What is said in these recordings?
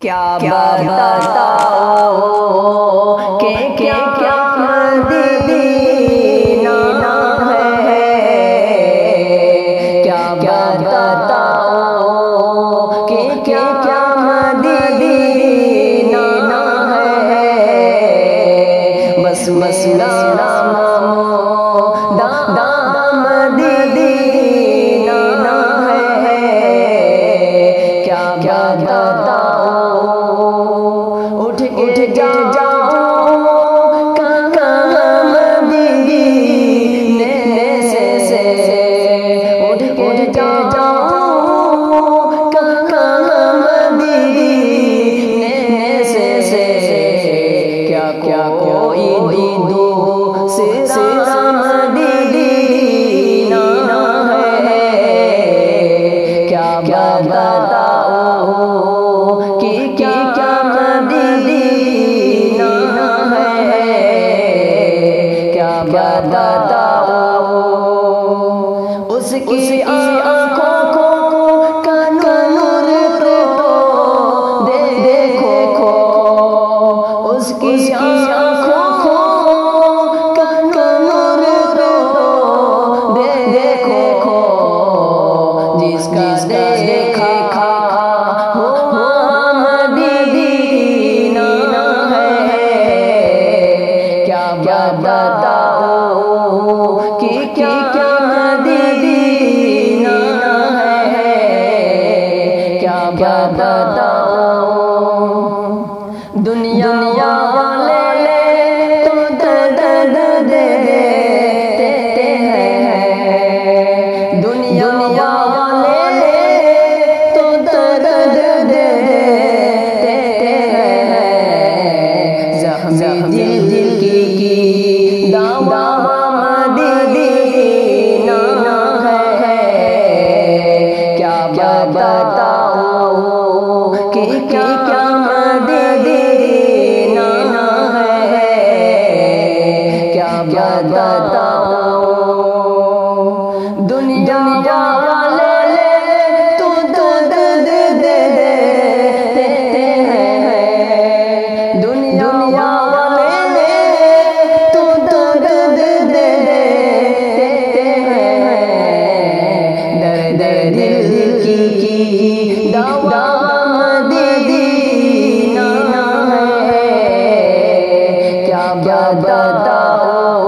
क्या बताओ कि क्या मदीना है, क्या बताओ कि क्या मदीना है। बस मदीना है, क्या बताओ उठ जाओ कहाँ मदीने से उठ जाओ कहाँ मदीने से। क्या कोई दूसरा मदीना है, क्या बताओ कि क्या मदीना है, क्या बताओ उसकी आँखों का नूर तो देखो, उसकी आँखों का नूर तो देखो, जिसका देखा मदीना है। क्या बताओ कि क्या मदीना है, क्या बताओ दुनिया वाले तो दर्द देते हैं, दुनिया वाले तो दर्द देते हैं। ज़ख्मी दिल की दावा मदीना है, क्या बताओ कि क्या मदीना है, क्या बताओ दुनिया वाले तो दर्द देते हैं, दुनिया वाले तो दर्द देते हैं। दर्द दिल की दवा मदीना है, क्या बताओ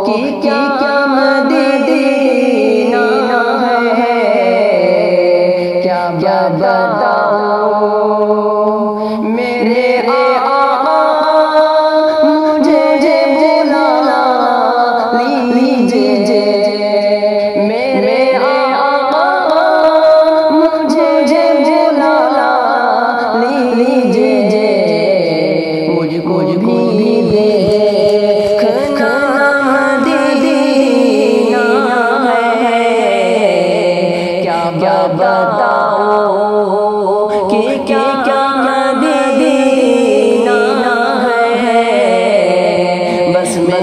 कि क्या मदीना है, क्या बताओ मेरे आका मुझे बुला लीजिए, मेरे आका मुझे बुला लीजिए, मुझको भी देखना मदीना है, क्या बताओ कि क्या मदीना है। बस मेरा